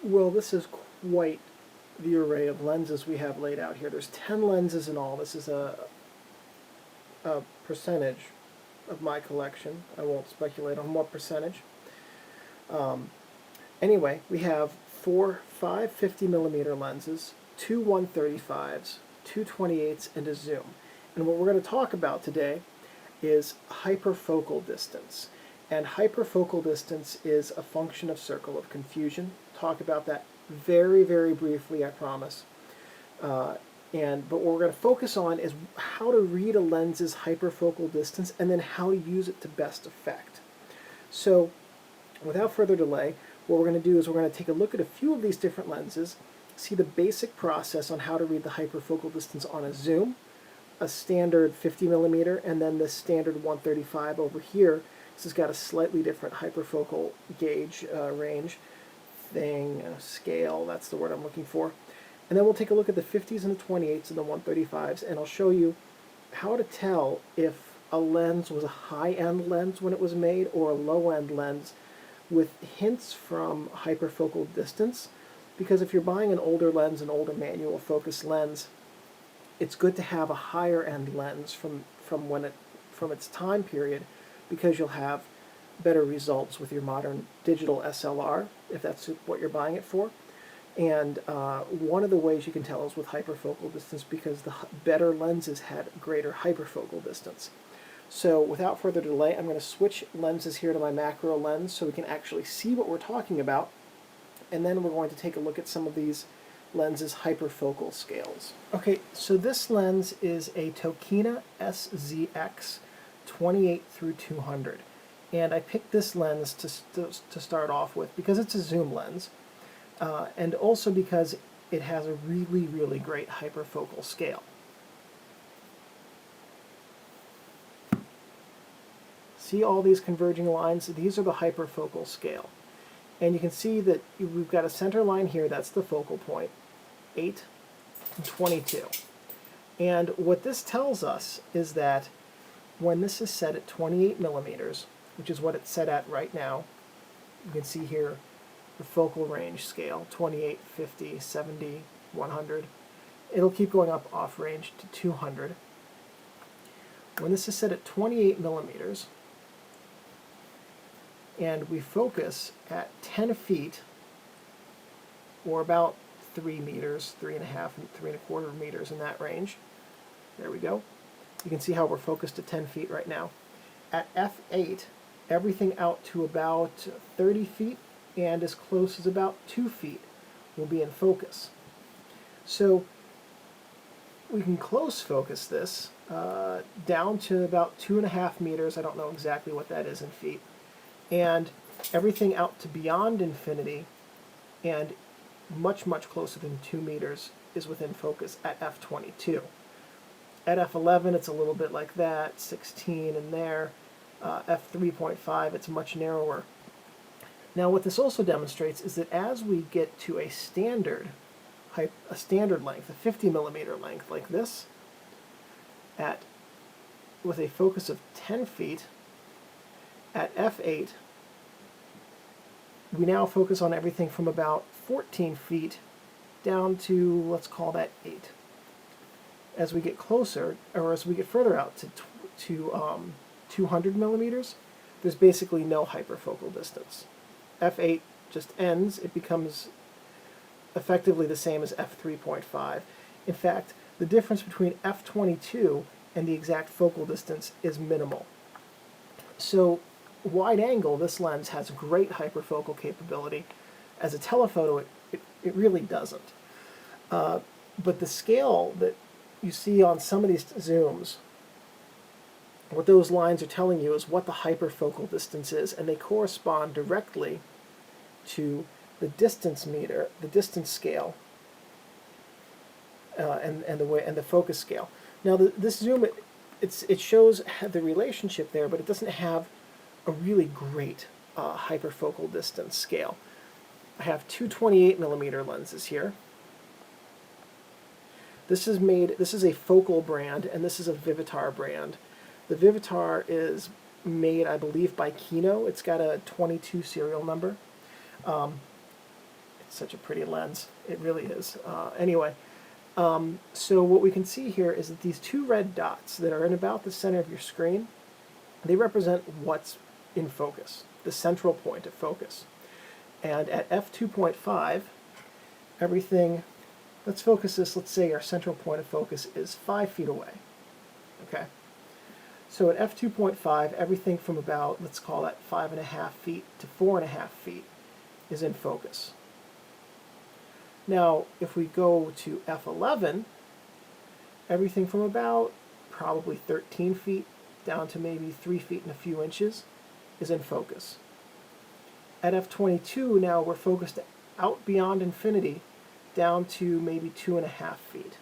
Well, this is quite the array of lenses we have laid out here. There's 10 lenses in all. This is a percentage of my collection. I won't speculate on what percentage. Anyway, we have five 50mm lenses, two 135s, two 28s, and a zoom. And what we're going to talk about today is hyperfocal distance. And hyperfocal distance is a function of circle of confusion. Talk about that very, very briefly, I promise. But what we're going to focus on is how to read a lens's hyperfocal distance and then how to use it to best effect. So, without further delay, what we're going to do is we're going to take a look at a few of these different lenses, see the basic process on how to read the hyperfocal distance on a zoom, a standard 50mm, and then the standard 135 over here. This has got a slightly different hyperfocal gauge range scale, that's the word I'm looking for. And then we'll take a look at the 50s and the 28s and the 135s, and I'll show you how to tell if a lens was a high-end lens when it was made or a low-end lens, with hints from hyperfocal distance. Because if you're buying an older lens, an older manual focus lens, it's good to have a higher-end lens from its time period, because you'll have better results with your modern digital SLR, if that's what you're buying it for. And one of the ways you can tell is with hyperfocal distance, because the better lenses had greater hyperfocal distance. So without further delay, I'm going to switch lenses here to my macro lens so we can actually see what we're talking about. And then we're going to take a look at some of these lenses' hyperfocal scales. Okay, so this lens is a Tokina SZX 28 through 200. And I picked this lens to start off with because it's a zoom lens, and also because it has a really, really great hyperfocal scale. See all these converging lines? These are the hyperfocal scale. And you can see that we've got a center line here, that's the focal point, 8 and 22. And what this tells us is that when this is set at 28mm, which is what it's set at right now, you can see here the focal range scale, 28, 50, 70, 100. It'll keep going up off range to 200. When this is set at 28mm, and we focus at 10 feet, or about 3 meters, 3.5 and 3.25 meters in that range. There we go. You can see how we're focused at 10 feet right now. At f8, everything out to about 30 feet and as close as about 2 feet will be in focus. So we can close focus this down to about 2.5 meters. I don't know exactly what that is in feet. And everything out to beyond infinity and much, much closer than 2 meters is within focus at f22. At f11, it's a little bit like that, 16 in there. F3.5, it's much narrower. Now, what this also demonstrates is that as we get to a standard length, a 50mm length like this, with a focus of 10 feet, at f8, we now focus on everything from about 14 feet down to, let's call that 8. As we get closer, or as we get further out to 200mm, there's basically no hyperfocal distance. f8 just ends. It becomes effectively the same as f3.5. In fact, the difference between f22 and the exact focal distance is minimal. So, wide angle, this lens has great hyperfocal capability. As a telephoto, it really doesn't. But the scale that you see on some of these zooms, what those lines are telling you is what the hyperfocal distance is, and they correspond directly to the distance meter, the distance scale, and the focus scale. Now, this zoom, it shows the relationship there, but it doesn't have a really great hyperfocal distance scale. I have two 28mm lenses here. This is a focal brand, and this is a Vivitar brand. The Vivitar is made, I believe, by Kino. It's got a 22 serial number. It's such a pretty lens. It really is. Anyway, so what we can see here is that these two red dots that are in about the center of your screen, they represent what's in focus, the central point of focus. And at f2.5, everything, let's focus this, let's say our central point of focus is 5 feet away. Okay? So at f2.5, everything from about, let's call that 5.5 feet to 4.5 feet is in focus. Now, if we go to f11, everything from about probably 13 feet down to maybe 3 feet and a few inches is in focus. At f22, now we're focused out beyond infinity down to maybe 2.5 feet.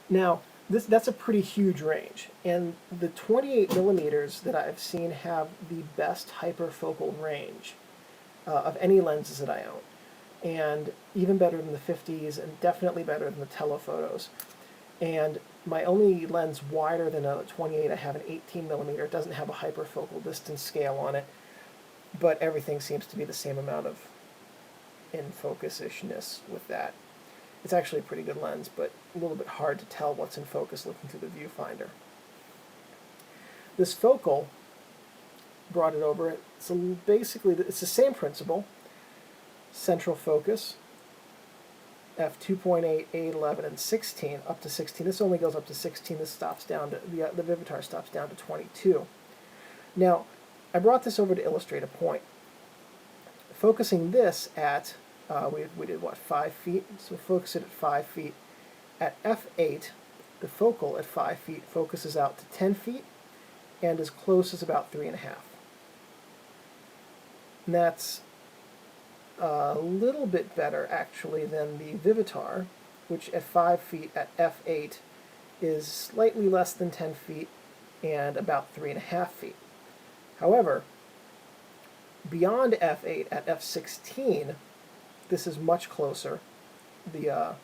Now, that's a pretty huge range, and the 28 millimeters that I've seen have the best hyperfocal range of any lenses that I own, and even better than the 50s, and definitely better than the telephotos. And my only lens wider than a 28, I have an 18 millimeter. It doesn't have a hyperfocal distance scale on it, but everything seems to be the same amount of in focus-ishness with that. It's actually a pretty good lens, but a little bit hard to tell what's in focus looking through the viewfinder. This focal brought it over. So basically, it's the same principle. Central focus, f2.8, 8, 11, and 16, up to 16. This only goes up to 16. This stops down to, the Vivitar stops down to 22. Now, I brought this over to illustrate a point. Focusing this at, we did what, 5 feet? So focus it at 5 feet. At f8, the focal at 5 feet focuses out to 10 feet and as close as about 3.5. And that's a little bit better, actually, than the Vivitar, which at 5 feet at f8 is slightly less than 10 feet and about 3.5 feet. However, beyond f8 at f16, this is much closer. The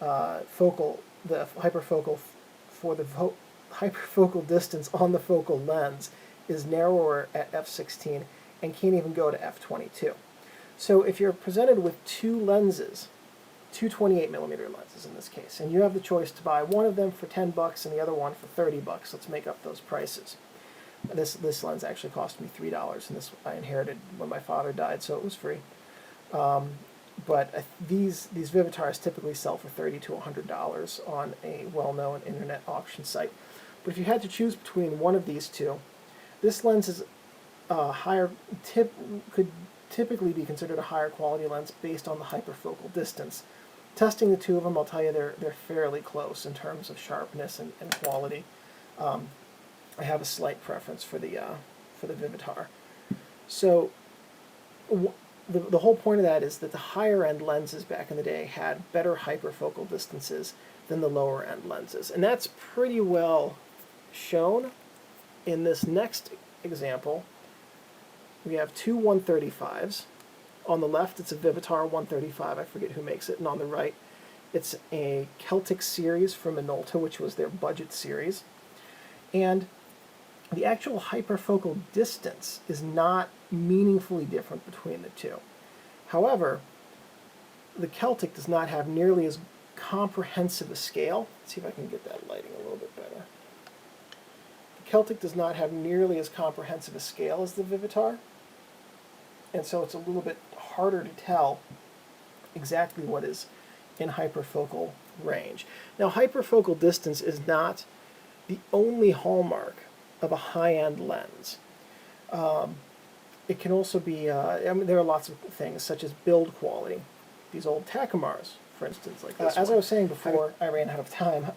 the hyperfocal for the hyperfocal distance on the focal lens is narrower at f16 and can't even go to f22. So if you're presented with two lenses, two 28 millimeter lenses in this case, and you have the choice to buy one of them for 10 bucks and the other one for 30 bucks, let's make up those prices. This lens actually cost me $3, and this I inherited when my father died, so it was free. But these Vivitars typically sell for $30 to $100 on a well-known internet auction site. But if you had to choose between one of these two, this lens is could typically be considered a higher quality lens based on the hyperfocal distance. Testing the two of them, I'll tell you they're fairly close in terms of sharpness and quality. I have a slight preference for the Vivitar. So the whole point of that is that the higher end lenses back in the day had better hyperfocal distances than the lower end lenses, and that's pretty well shown in this next example. We have two 135s. On the left, it's a Vivitar 135. I forget who makes it. And on the right, it's a Celtic series from Minolta, which was their budget series. And the actual hyperfocal distance is not meaningfully different between the two. However, the Celtic does not have nearly as comprehensive a scale. Let's see if I can get that lighting a little bit better. The Celtic does not have nearly as comprehensive a scale as the Vivitar, and so it's a little bit harder to tell exactly what is in hyperfocal range. Now, hyperfocal distance is not the only hallmark of a high-end lens. It can also be, I mean, there are lots of things, such as build quality. These old Takumars, for instance, like this. As I was saying before, I ran out of time.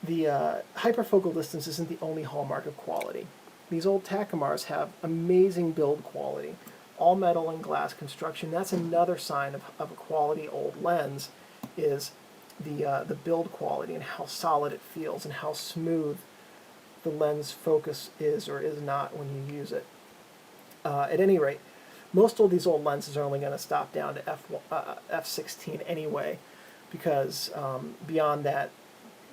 The hyperfocal distance isn't the only hallmark of quality. These old Takumars have amazing build quality, all metal and glass construction. That's another sign of a quality old lens, is the build quality and how solid it feels and how smooth the lens focus is or is not when you use it. At any rate, most of these old lenses are only going to stop down to f16 anyway, because beyond that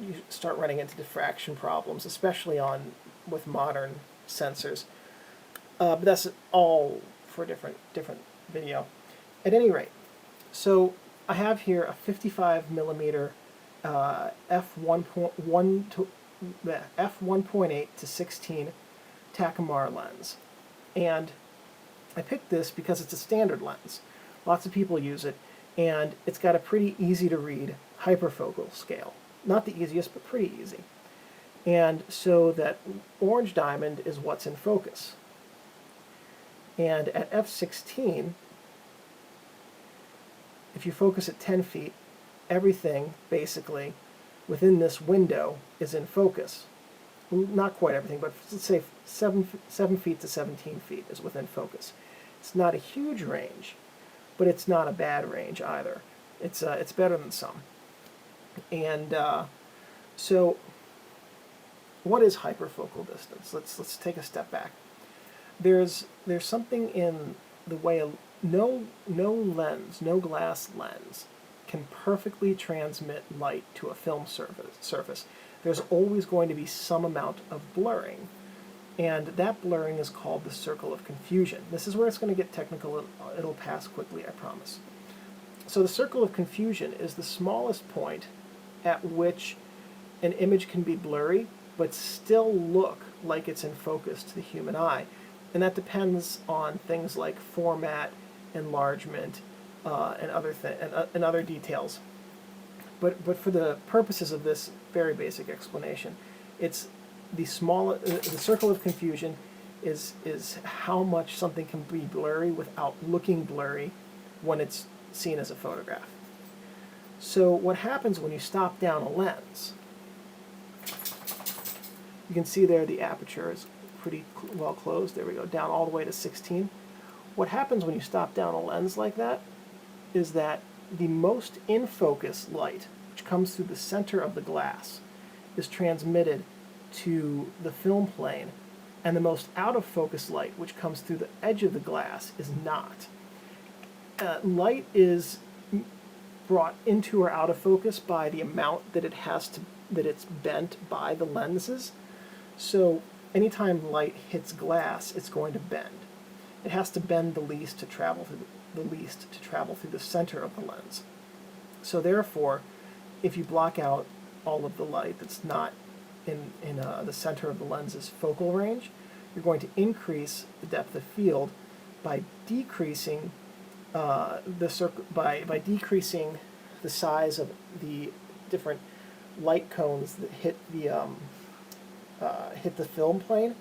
you start running into diffraction problems, especially with modern sensors. But that's all for a different video. At any rate, so I have here a 55 millimeter f1.8 to 16 Takumar lens, and I picked this because it's a standard lens. Lots of people use it, and it's got a pretty easy to read hyperfocal scale. Not the easiest, but pretty easy. And so that orange diamond is what's in focus. And at f16, if you focus at 10 feet, everything basically within this window is in focus. Not quite everything, but let's say 7 feet to 17 feet is within focus. It's not a huge range, but it's not a bad range either. It's better than some. And so what is hyperfocal distance? Let's take a step back. There's something in the way no glass lens can perfectly transmit light to a film surface. There's always going to be some amount of blurring, and that blurring is called the circle of confusion. This is where it's going to get technical. It'll pass quickly, I promise. So the circle of confusion is the smallest point at which an image can be blurry but still look like it's in focus to the human eye. And that depends on things like format, enlargement, and other details. But for the purposes of this very basic explanation, it's the circle of confusion is how much something can be blurry without looking blurry when it's seen as a photograph. So what happens when you stop down a lens? You can see there the aperture is pretty well closed. There we go, down all the way to 16. What happens when you stop down a lens like that is that the most in-focus light, which comes through the center of the glass, is transmitted to the film plane, and the most out-of-focus light, which comes through the edge of the glass, is not. Light is brought into or out of focus by the amount that it's bent by the lenses. So anytime light hits glass, it's going to bend. It has to bend the least to travel through the center of the lens. So therefore, if you block out all of the light that's not in the center of the lens's focal range, you're going to increase the depth of field by decreasing by decreasing the size of the different light cones that hit the film plane,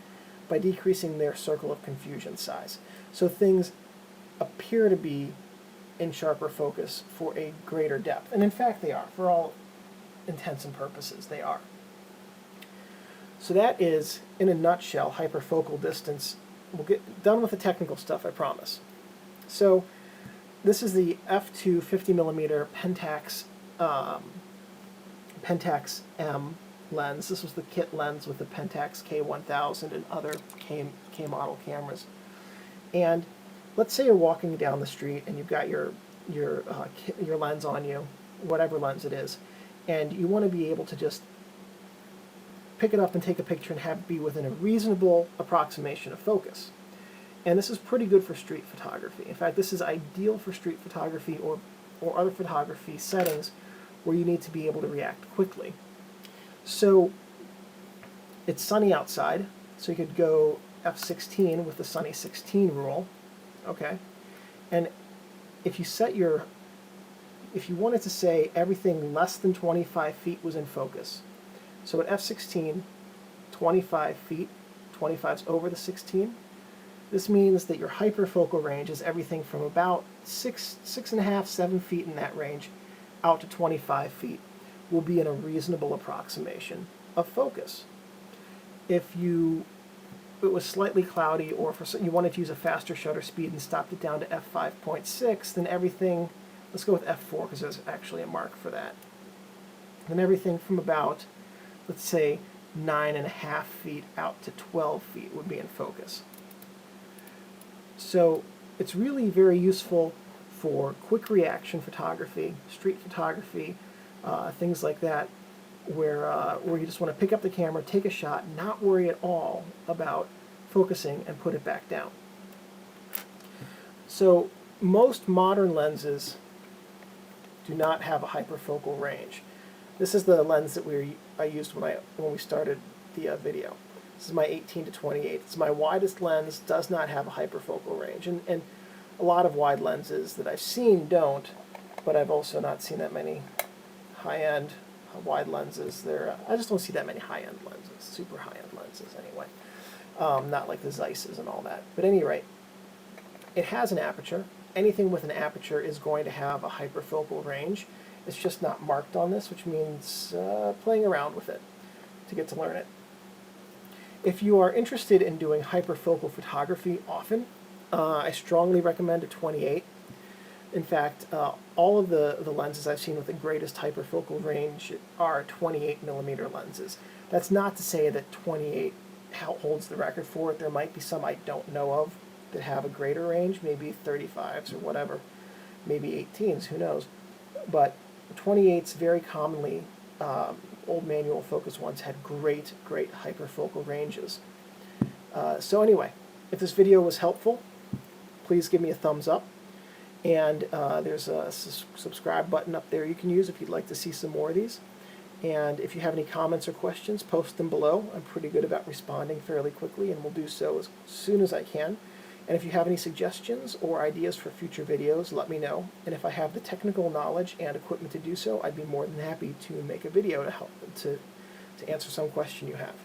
by decreasing their circle of confusion size. So things appear to be in sharper focus for a greater depth. And in fact they are. For all intents and purposes, they are. So that is, in a nutshell, hyperfocal distance. We'll get done with the technical stuff, I promise. So this is the f2 50mm Pentax M lens. This was the kit lens with the Pentax K1000 and other K model cameras. And let's say you're walking down the street and you've got your lens on you, whatever lens it is, and you want to be able to just pick it up and take a picture and have it be within a reasonable approximation of focus. And this is pretty good for street photography. In fact, this is ideal for street photography or other photography settings where you need to be able to react quickly. So it's sunny outside, so you could go f16 with the sunny 16 rule, okay? And if you wanted to say everything less than 25 feet was in focus, so at f16, 25 feet, 25's over the 16, this means that your hyperfocal range is everything from about 6.5, 7 feet in that range out to 25 feet will be in a reasonable approximation of focus. If it was slightly cloudy, or you wanted to use a faster shutter speed and stopped it down to f5.6, then everything, let's go with f4 because there's actually a mark for that. Then everything from about, let's say, 9.5 feet out to 12 feet would be in focus. So it's really very useful for quick reaction photography, street photography, things like that, where you just want to pick up the camera, take a shot, not worry at all about focusing and put it back down. So most modern lenses do not have a hyperfocal range. This is the lens that I used when we started the video. This is my 18 to 28. It's my widest lens, does not have a hyperfocal range. And a lot of wide lenses that I've seen don't, but I've also not seen that many high-end wide lenses. I just don't see that many high-end lenses, super high-end lenses anyway. Not like the Zeiss's and all that. But at any rate, it has an aperture. Anything with an aperture is going to have a hyperfocal range. It's just not marked on this, which means playing around with it to get to learn it. If you are interested in doing hyperfocal photography often, I strongly recommend a 28. In fact, all of the lenses I've seen with the greatest hyperfocal range are 28 millimeter lenses. That's not to say that 28 holds the record for it. There might be some I don't know of that have a greater range, maybe 35s or whatever, maybe 18s, who knows. But 28s very commonly, old manual focus ones had great hyperfocal ranges. So anyway, if this video was helpful, please give me a thumbs up. And there's a subscribe button up there you can use if you'd like to see some more of these. And if you have any comments or questions, post them below. I'm pretty good about responding fairly quickly, and will do so as soon as I can. And if you have any suggestions or ideas for future videos, let me know. And if I have the technical knowledge and equipment to do so, I'd be more than happy to make a video to help to answer some question you have.